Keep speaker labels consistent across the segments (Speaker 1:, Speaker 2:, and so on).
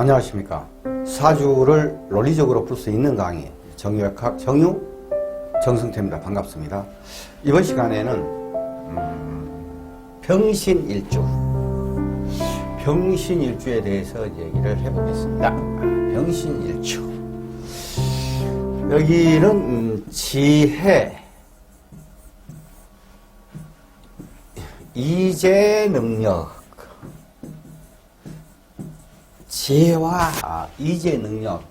Speaker 1: 안녕하십니까. 사주를 논리적으로 풀 수 있는 강의 정유역학 정유 정승태입니다. 반갑습니다. 이번 시간에는 병신일주에 대해서 얘기를 해보겠습니다. 병신일주, 여기는 지혜, 이재 능력, 지혜와 이재 능력,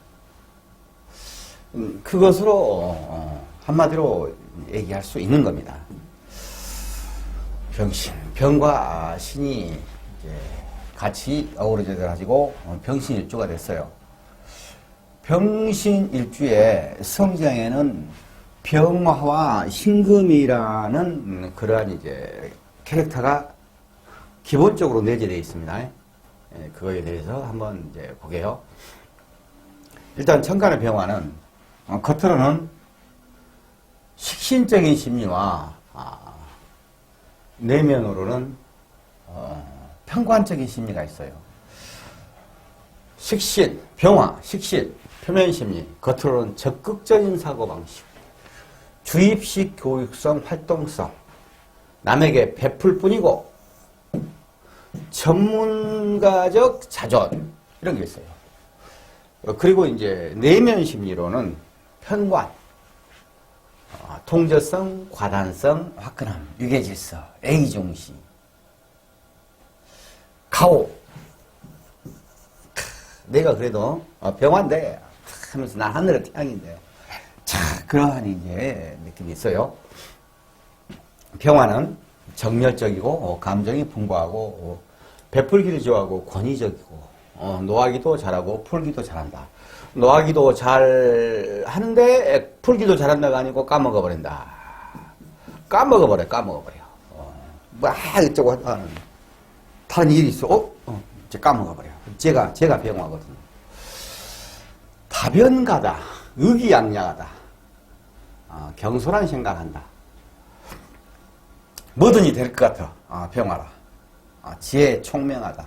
Speaker 1: 그것으로 한마디로 얘기할 수 있는 겁니다. 병신, 병과 신이 이제 같이 어우러져 가지고 병신일주가 됐어요. 병신일주의 성장에는 병화와 신금이라는 그러한 이제 캐릭터가 기본적으로 내재되어 있습니다. 그거에 대해서 한번 이제 보게요. 일단 천간의 병화는 겉으로는 식신적인 심리와 내면으로는 평관적인 심리가 있어요. 식신, 병화, 식신, 표면 심리, 겉으로는 적극적인 사고방식, 주입식 교육성, 활동성, 남에게 베풀 뿐이고 전문가적 자존, 이런 게 있어요. 그리고 이제 내면 심리로는 편관, 통제성, 과단성, 화끈함, 유계질서, 애의중시, 가오. 내가 그래도 병화인데 하면서 난 하늘의 태양인데, 자, 그러한 이제 느낌이 있어요. 병화는 정열적이고 감정이 풍부하고 베풀기를 좋아하고 권위적이고 노하기도 잘하고 풀기도 잘한다. 노하기도 잘 하는데 풀기도 잘한다가 아니고 까먹어버린다. 까먹어버려. 막 이쪽으로 하는 다른 일이 있어. 이제 까먹어버려. 제가 병화거든요. 다변가다. 의기양양하다. 경솔한 생각한다. 뭐든지 될 것 같아. 병화라. 지혜 총명하다.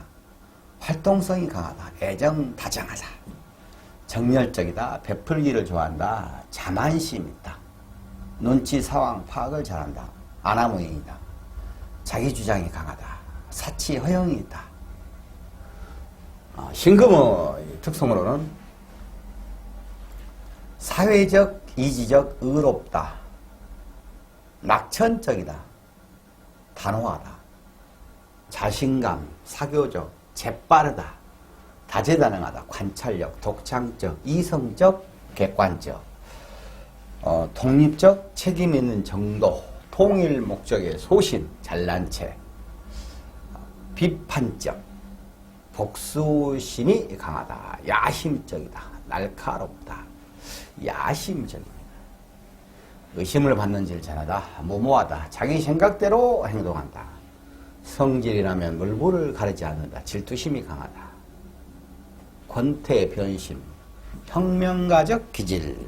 Speaker 1: 활동성이 강하다. 애정 다정하다. 정열적이다. 베풀기를 좋아한다. 자만심 있다. 눈치 상황 파악을 잘한다. 아나무인이다. 자기 주장이 강하다. 사치 허영이 있다. 신금의 특성으로는 사회적, 이지적, 의롭다. 낙천적이다. 단호하다. 자신감, 사교적, 재빠르다. 다재다능하다. 관찰력, 독창적, 이성적, 객관적, 독립적, 책임 있는 정도, 통일 목적의 소신, 잘난 체, 비판적, 복수심이 강하다. 야심적이다. 날카롭다. 야심적입니다. 의심을 받는 질 잘하다. 무모하다. 자기 생각대로 행동한다. 성질이라면 물불을 가리지 않는다. 질투심이 강하다. 권태 변심, 혁명가적 기질.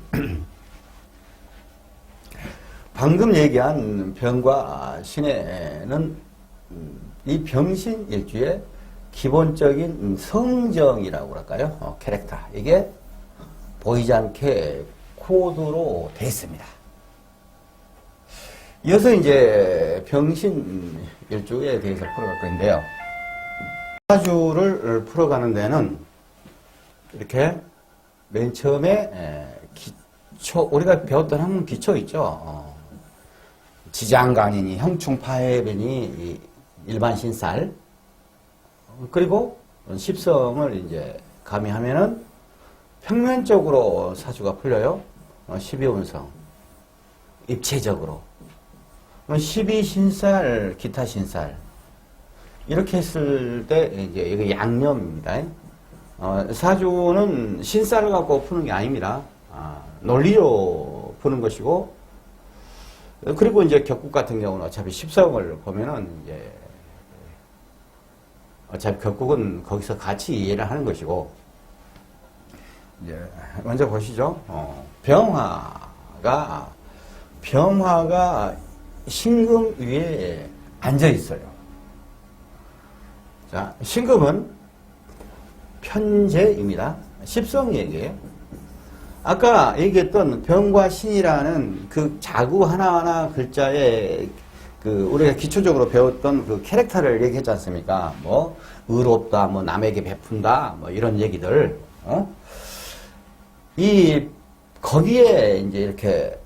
Speaker 1: 방금 얘기한 병과 신에는 이 병신일주의 기본적인 성정이라고 할까요? 캐릭터. 이게 보이지 않게 코드로 되어 있습니다. 이어서 이제 병신일주에 대해서 풀어갈 건데요. 사주를 풀어가는 데는 이렇게 맨 처음에 기초, 우리가 배웠던 학문 기초 있죠. 지장간이니 형충파해변이 일반 신살, 그리고 십성을 이제 가미하면은 평면적으로 사주가 풀려요. 12운성, 입체적으로 12신살, 기타 신살, 이렇게 했을 때 이제 이게 양념입니다. 사주는 신살을 갖고 푸는 게 아닙니다. 논리로 푸는 것이고, 그리고 이제 격국 같은 경우는 어차피 십성을 보면은 이제 어차피 격국은 거기서 같이 이해를 하는 것이고, 이제 먼저 보시죠. 병화가 신금 위에 앉아 있어요. 자, 신금은 편제입니다. 십성 얘기예요. 아까 얘기했던 병과 신이라는 그 자구 하나하나 글자에 그 우리가 기초적으로 배웠던 그 캐릭터를 얘기했지 않습니까? 뭐 의롭다, 뭐 남에게 베푼다, 뭐 이런 얘기들. 이 거기에 이제 이렇게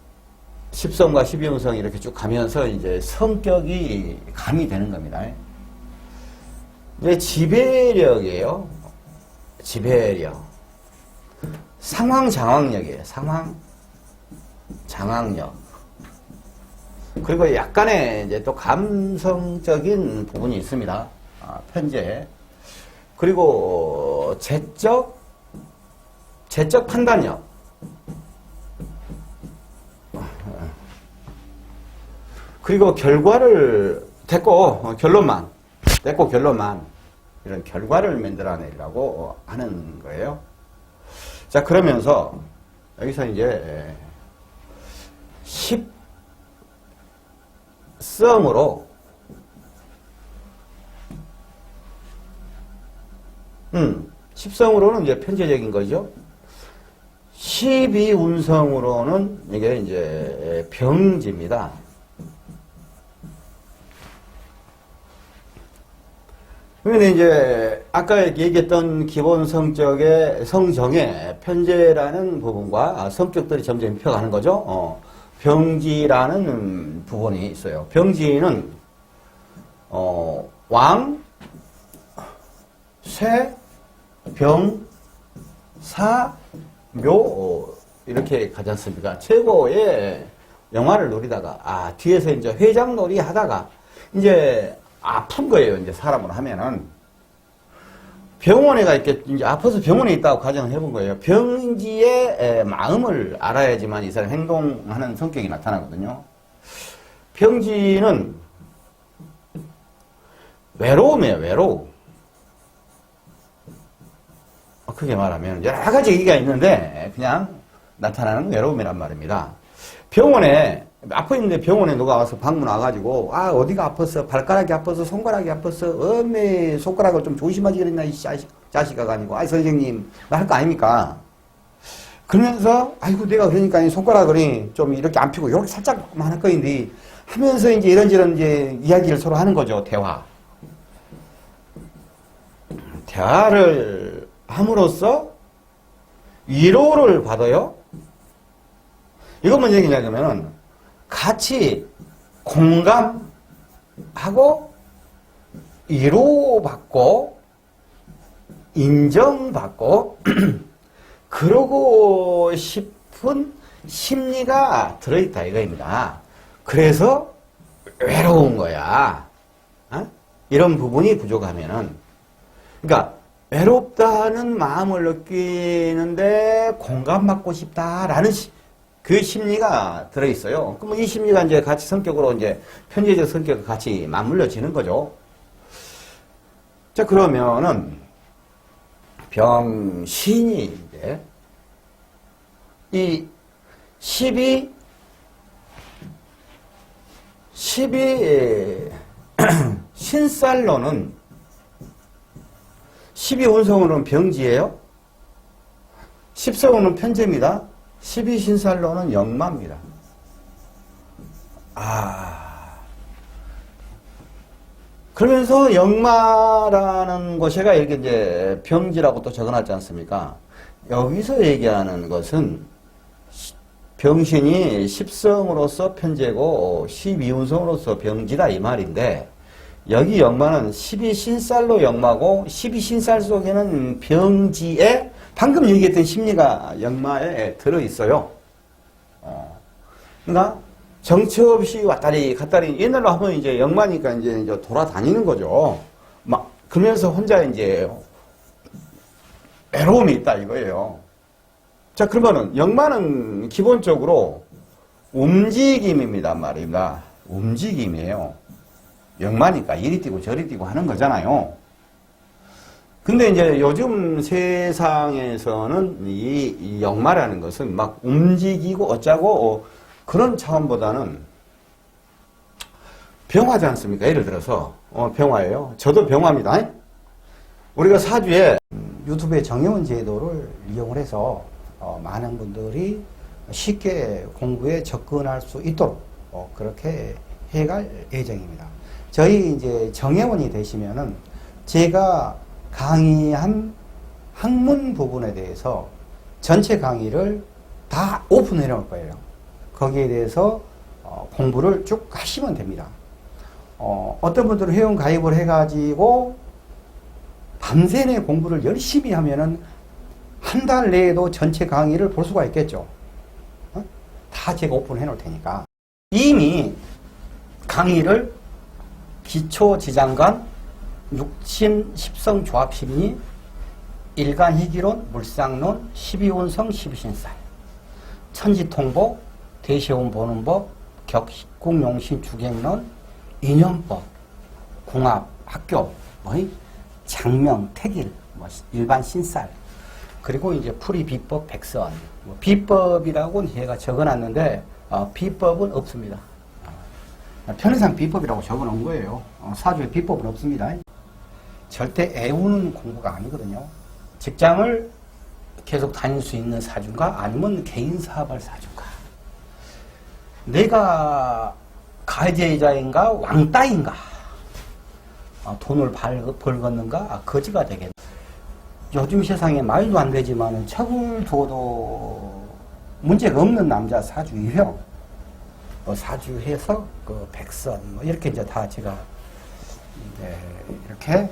Speaker 1: 십성과 십이운성이 이렇게 쭉 가면서 이제 성격이 가미되는 겁니다. 이제 지배력이에요. 지배력. 상황장악력이에요. 상황장악력. 그리고 약간의 이제 또 감성적인 부분이 있습니다. 편제. 그리고 제적 판단력. 그리고 결과를 결론만 이런 결과를 만들어내라고 하는 거예요. 자, 그러면서 여기서 이제 십성으로 십성으로는 이제 편제적인 거죠. 12운성으로는 이게 이제 병지입니다. 그런데 이제 아까 얘기했던 기본 성적의 성정의 편제라는 부분과 성격들이 점점 입혀가는 거죠. 병지라는 부분이 있어요. 병지는 왕, 쇠, 병, 사, 묘 이렇게 가지 않습니까? 최고의 영화를 노리다가 뒤에서 이제 회장놀이 하다가 이제 아픈 거예요. 이제 사람으로 하면은 병원에 가 있게 이제 아파서 병원에 있다고 가정을 해본 거예요. 병지의 마음을 알아야지만 이 사람 행동하는 성격이 나타나거든요. 병지는 외로움이에요. 외로움. 크게 말하면 여러 가지 얘기가 있는데 그냥 나타나는 외로움이란 말입니다. 병원에 아파 있는데 병원에 누가 와서 방문 와가지고 어디가 아팠어, 발가락이 아팠어, 손가락이 아팠어, 엄매 손가락을 좀 조심하지 그랬나 이 자식아가 아니고 선생님 나 할 거 아닙니까? 그러면서 아이고 내가 그러니까 손가락을 좀 이렇게 안 펴고 이렇게 살짝만 할 거인데 하면서 이제 이런저런 이제 이야기를 서로 하는 거죠. 대화를 함으로써 위로를 받아요. 이건 뭔 얘기냐면은 같이 공감하고 위로받고 인정받고 그러고 싶은 심리가 들어있다 이거입니다. 그래서 외로운 거야. 이런 부분이 부족하면은 그러니까 외롭다는 마음을 느끼는데 공감받고 싶다라는 그 심리가 들어있어요. 그럼 이 심리가 이제 같이 성격으로 이제 편제적 성격과 같이 맞물려지는 거죠. 자, 그러면은 병신이 이제 이 12 신살로는 12운성으로는 병지예요. 10성으로는 편제입니다. 12신살로는 역마입니다. 그러면서 역마라는 것에가 이렇게 이제 병지라고 또 적어놨지 않습니까? 여기서 얘기하는 것은 병신이 10성으로서 편제고 12운성으로서 병지다 이 말인데 여기 역마는 12신살로 역마고 12신살 속에는 병지에 방금 얘기했던 심리가 역마에 들어있어요. 그러니까 정처 없이 왔다리 갔다리 옛날로 하면 이제 역마니까 이제 돌아다니는 거죠. 막 그러면서 혼자 이제 외로움이 있다 이거예요. 자, 그러면은 역마는 기본적으로 움직임입니다 말입니다. 움직임이에요. 역마니까 이리 뛰고 저리 뛰고 하는 거잖아요. 근데 이제 요즘 세상에서는 이 역마라는 것은 막 움직이고 어쩌고 그런 차원보다는 병화지 않습니까? 예를 들어서 병화예요. 저도 병화입니다. 우리가 사주에
Speaker 2: 유튜브의 정회원 제도를 이용을 해서 많은 분들이 쉽게 공부에 접근할 수 있도록 그렇게 해갈 예정입니다. 저희 이제 정회원이 되시면은 제가 강의한 학문 부분에 대해서 전체 강의를 다 오픈해 놓을 거예요. 거기에 대해서 공부를 쭉 하시면 됩니다. 어떤 분들은 회원 가입을 해가지고 밤새내 공부를 열심히 하면은 한 달 내에도 전체 강의를 볼 수가 있겠죠. 다 제가 오픈해 놓을 테니까. 이미 강의를 기초지장관, 육신, 십성 조합심리, 일간희귀론, 물상론, 12운성, 12신살, 천지통보, 대시온 보는 법, 격국용신 주객론, 인연법, 궁합, 학교, 장명, 택일, 일반 신살, 그리고 이제 풀이 비법, 백선. 비법이라고는 제가 적어놨는데 비법은 없습니다. 편의상 비법이라고 적어놓은 거예요. 사주에 비법은 없습니다. 절대 애우는 공부가 아니거든요. 직장을 계속 다닐 수 있는 사주인가 아니면 개인 사업할 사주인가. 내가 가해자인가 왕따인가. 돈을 벌겠는가 거지가 되겠네. 요즘 세상에 말도 안 되지만 척을 둬도 문제가 없는 남자 사주 유형, 사주해서 그 백선 이렇게 이제 다 제가 이렇게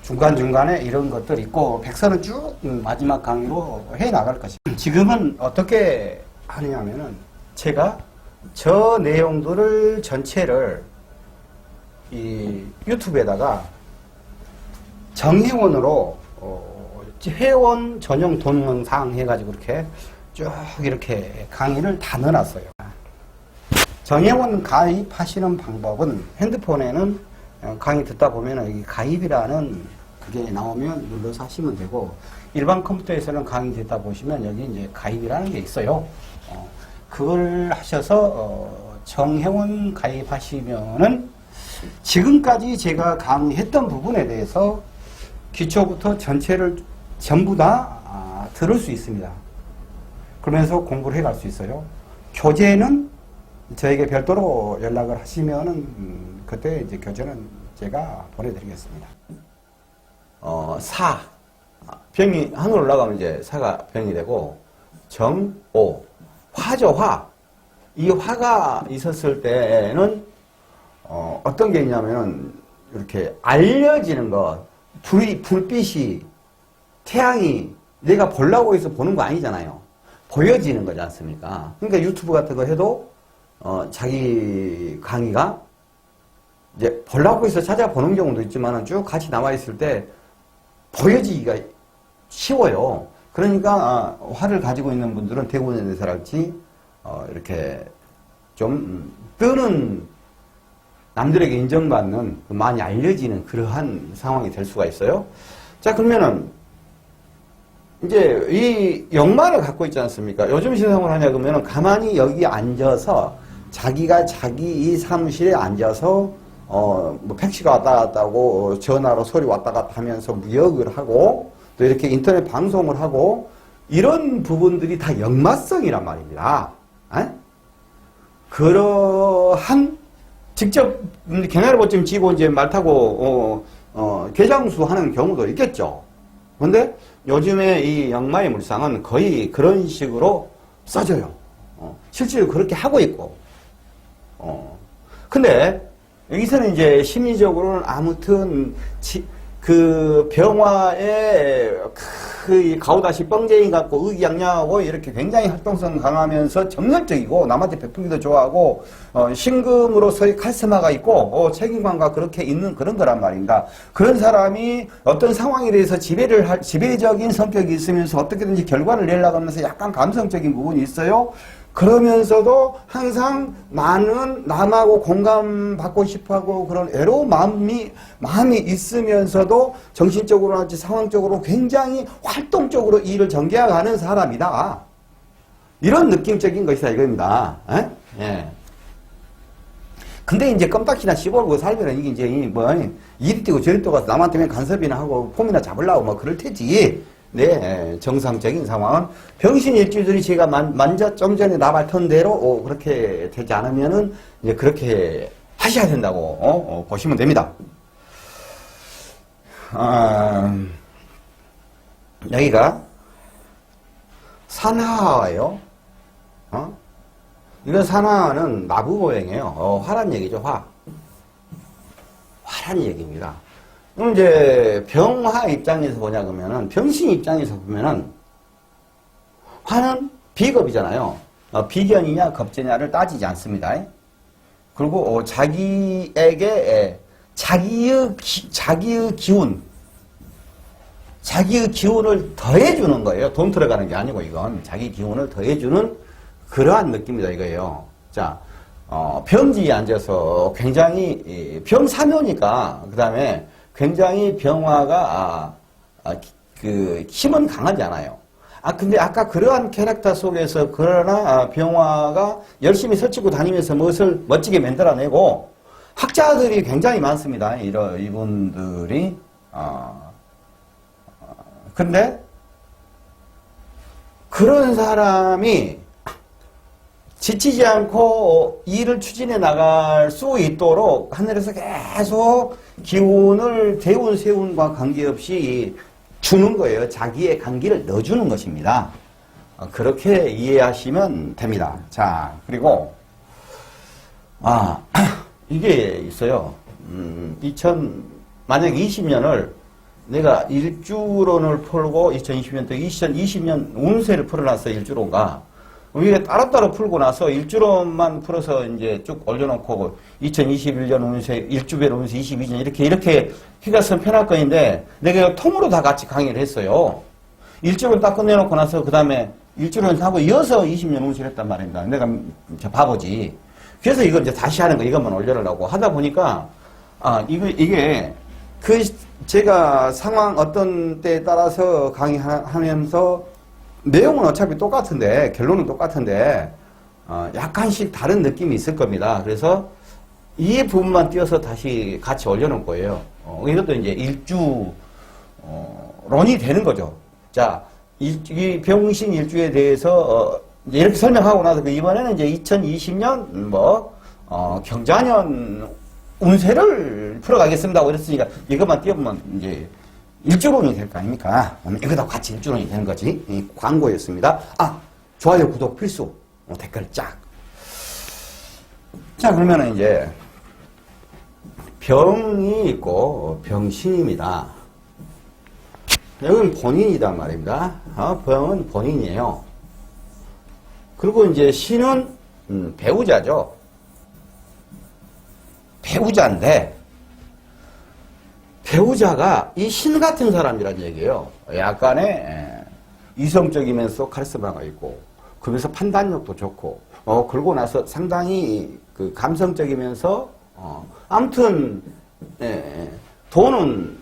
Speaker 2: 중간중간에 이런 것들 있고 백선은 쭉 마지막 강의로 해 나갈 것입니다. 지금은 어떻게 하느냐면은 제가 저 내용들을 전체를 이 유튜브에다가 정회원으로 회원 전용 동영상 해가지고 이렇게 쭉 이렇게 강의를 다 넣어놨어요. 정회원 가입하시는 방법은 핸드폰에는 강의 듣다 보면 여기 가입이라는 그게 나오면 눌러서 하시면 되고, 일반 컴퓨터에서는 강의 듣다 보시면 여기 이제 가입이라는 게 있어요. 그걸 하셔서 정회원 가입하시면은 지금까지 제가 강의했던 부분에 대해서 기초부터 전체를 전부 다 들을 수 있습니다. 그러면서 공부를 해갈 수 있어요. 교재는 저에게 별도로 연락을 하시면은 그때 이제 교재는 제가 보내드리겠습니다.
Speaker 1: 사. 병이 하늘 올라가면 이제 사가 병이 되고, 정, 오. 화죠, 화. 이 화가 있었을 때는, 어떤 게 있냐면은, 이렇게 알려지는 것, 불빛이, 태양이 내가 보려고 해서 보는 거 아니잖아요. 보여지는 거지 않습니까? 그러니까 유튜브 같은 거 해도, 자기 강의가 이제 보려고 해서 찾아보는 경우도 있지만 쭉 같이 남아있을 때 보여지기가 쉬워요. 그러니까, 화를 가지고 있는 분들은 대부분의 대사랄지, 이렇게 좀 뜨는 남들에게 인정받는 많이 알려지는 그러한 상황이 될 수가 있어요. 자, 그러면은 이제 이 역마를 갖고 있지 않습니까? 요즘 신상을 하냐 그러면은 가만히 여기 앉아서 자기가 자기 이 사무실에 앉아서 뭐 팩시가 왔다 갔다 하고 전화로 소리 왔다 갔다 하면서 무역을 하고 또 이렇게 인터넷 방송을 하고 이런 부분들이 다 역마성이란 말입니다. 그러한 직접 개나리보쯤 지고 이제 말 타고 개장수 하는 경우도 있겠죠. 근데 요즘에 이 역마의 물상은 거의 그런 식으로 써져요. 실제로 그렇게 하고 있고. 근데 여기서는 이제 심리적으로는 아무튼 그 병화에 그 가오다시 뻥쟁이 같고 의기양양하고 이렇게 굉장히 활동성 강하면서 정열적이고 남한테 베풀기도 좋아하고 신금으로서의 카리스마가 있고 책임감과 그렇게 있는 그런 거란 말입니다. 그런 사람이 어떤 상황에 대해서 지배적인 성격이 있으면서 어떻게든지 결과를 내려고 하면서 약간 감성적인 부분이 있어요. 그러면서도 항상 나는 남하고 공감받고 싶어하고 그런 애로운 마음이 있으면서도 정신적으로나 상황적으로 굉장히 활동적으로 일을 전개해가는 사람이다. 이런 느낌적인 것이다 이겁니다. 예. 근데 이제 껌딱지나 씹어보고 살면은 이게 이제 뭐 이리 뛰고 저리 뛰고 남한테 간섭이나 하고 폼이나 잡으려고 뭐 그럴 테지. 네, 정상적인 상황은 병신일주들이 제가 좀 전에 나발턴 대로 그렇게 되지 않으면은 이제 그렇게 하셔야 된다고 보시면 됩니다. 여기가 산하예요. 이건 산하는 나부보행이에요. 화란 얘기죠, 화. 화란 얘기입니다. 그럼 이제 병화 입장에서 보냐 그러면은 병신 입장에서 보면은 화는 비겁이잖아요. 비견이냐 겁제냐를 따지지 않습니다. 그리고 자기에게 자기의 기운, 자기의 기운을 더해주는 거예요. 돈 들어가는 게 아니고 이건 자기 기운을 더해주는 그러한 느낌이다 이거예요. 자, 병지에 앉아서 굉장히 병사묘니까 그 다음에 굉장히 병화가 그 힘은 강하지 않아요. 근데 아까 그러한 캐릭터 속에서 그러나 병화가 열심히 설치고 다니면서 무엇을 멋지게 만들어내고 학자들이 굉장히 많습니다. 이분들이 근데 그런 사람이 지치지 않고 일을 추진해 나갈 수 있도록 하늘에서 계속 기운을 대운 세운과 관계없이 주는 거예요. 자기의 강기를 넣어주는 것입니다. 그렇게 이해하시면 됩니다. 자, 그리고 이게 있어요. 만약 20년을 내가 일주론을 풀고 2020년 또 2020년 운세를 풀어놨어 일주론가. 위에 따로따로 풀고 나서 일주론만 풀어서 이제 쭉 올려놓고 2021년 운세, 일주별 운세 22년 이렇게 해가서 편할 거인데 내가 통으로 다 같이 강의를 했어요. 일주론 딱 끝내놓고 나서 그 다음에 일주론 하고 이어서 20년 운세를 했단 말입니다. 내가 바보지. 그래서 이걸 이제 다시 하는 거 이것만 올려놓으려고 하다 보니까 이게 제가 상황 어떤 때에 따라서 강의하면서 내용은 어차피 똑같은데 결론은 똑같은데 약간씩 다른 느낌이 있을 겁니다. 그래서 이 부분만 띄어서 다시 같이 올려놓을 거예요. 이것도 이제 일주론이 되는 거죠. 자, 이 병신 일주에 대해서 이렇게 설명하고 나서 이번에는 이제 2020년 경자년 운세를 풀어가겠습니다. 그랬으니까 이것만 띄워보면 이제 일주론이 될 거 아닙니까? 이거다 같이 일주론이 되는 거지. 이 광고였습니다. 좋아요, 구독 필수. 댓글 쫙. 자, 그러면은 이제 병이 있고 병신입니다. 여기는 본인이다 말입니다. 병은 본인이에요. 그리고 이제 신은 배우자죠. 배우자인데 배우자가 이 신 같은 사람이란 얘기예요. 약간의 이성적이면서 카리스마가 있고 그러면서 판단력도 좋고 그러고 나서 상당히 그 감성적이면서 아무튼 돈은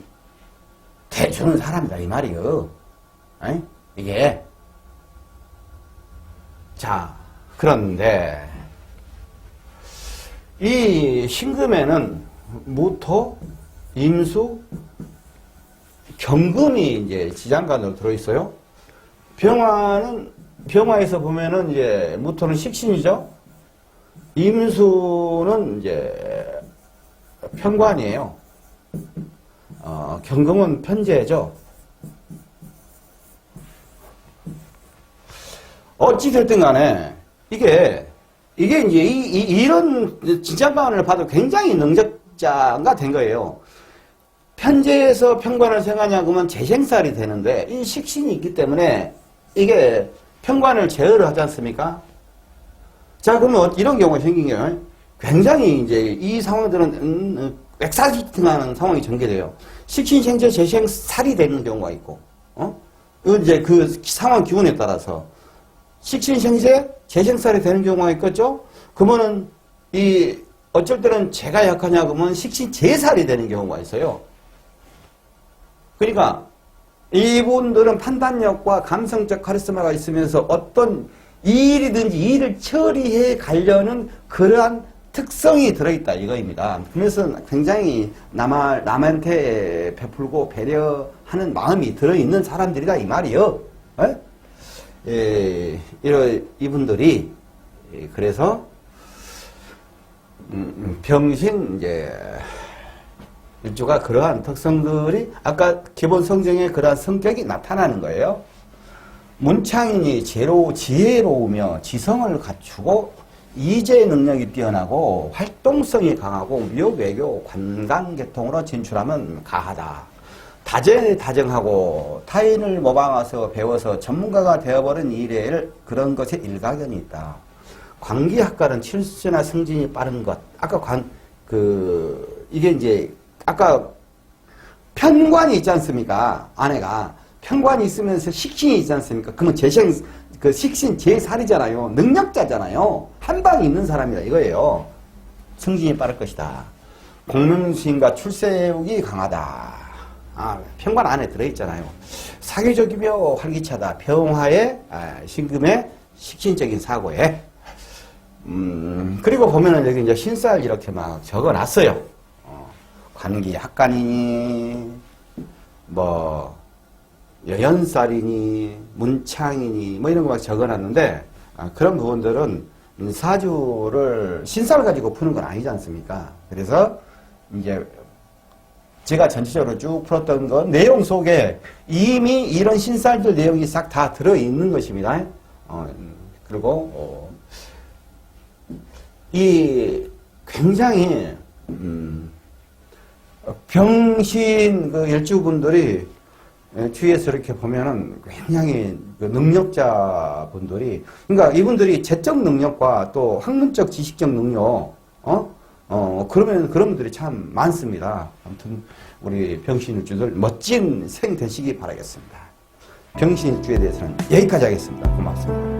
Speaker 1: 대주는 사람이다 이 말이에요. 이게 자 그런데 이 신금에는 무토, 임수, 경금이 이제 지장간으로 들어있어요. 병화에서 보면은 이제 무토는 식신이죠. 임수는 이제 편관이에요. 경금은 편재죠. 어찌됐든 간에 이게 이제 이런 지장간을 봐도 굉장히 능력자가 된 거예요. 편재에서 편관을 생하냐 그러면 재생살이 되는데 이 식신이 있기 때문에 이게 편관을 제어를 하지 않습니까? 자, 그러면 이런 경우가 생긴 게 굉장히 이제 이 상황들은 엑사시팅하는 상황이 전개돼요. 식신생재 재생살이 되는 경우가 있고, 이제 그 상황 기운에 따라서 식신생재 재생살이 되는 경우가 있겠죠? 그러면은 어쩔 때는 재가 약하냐 그러면 식신재살이 되는 경우가 있어요. 그러니까 이분들은 판단력과 감성적 카리스마가 있으면서 어떤 일이든지 일을 처리해 가려는 그러한 특성이 들어있다 이거입니다. 그래서 굉장히 남한테 베풀고 배려하는 마음이 들어있는 사람들이다 이 말이요. 이분들이 그래서 병신 이제 일주가 그러한 특성들이 아까 기본 성정에 그러한 성격이 나타나는 거예요. 문창인이 지혜로우며 지성을 갖추고 이재 능력이 뛰어나고 활동성이 강하고 무역, 외교, 관광, 계통으로 진출하면 가하다. 다정하고 타인을 모방해서 배워서 전문가가 되어버린 이래를 그런 것에 일가견이 있다. 관기학과는 출세나 승진이 빠른 것. 아까 이게 이제 아까 편관이 있지 않습니까? 아내가 편관이 있으면서 식신이 있지 않습니까? 그러면 그 식신 제3이잖아요. 능력자잖아요. 한 방에 있는 사람이다 이거예요. 승진이 빠를 것이다. 공명심과 출세욕이 강하다. 편관 안에 들어있잖아요. 사교적이며 활기차다. 평화의 신금의 식신적인 사고에. 그리고 보면은 여기 이제 신살 이렇게 막 적어놨어요. 관기 학관이니, 여연살이니, 문창이니, 이런 거 막 적어놨는데, 그런 부분들은 사주를 신살 가지고 푸는 건 아니지 않습니까? 그래서 이제 제가 전체적으로 쭉 풀었던 건 내용 속에 이미 이런 신살들 내용이 싹 다 들어있는 것입니다. 그리고, 굉장히, 병신 일주분들이 주위에서 이렇게 보면은 굉장히 능력자분들이, 그러니까 이분들이 재적 능력과 또 학문적 지식적 능력, 그런 분들이 참 많습니다. 아무튼 우리 병신일주들 멋진 생 되시기 바라겠습니다. 병신일주에 대해서는 여기까지 하겠습니다. 고맙습니다.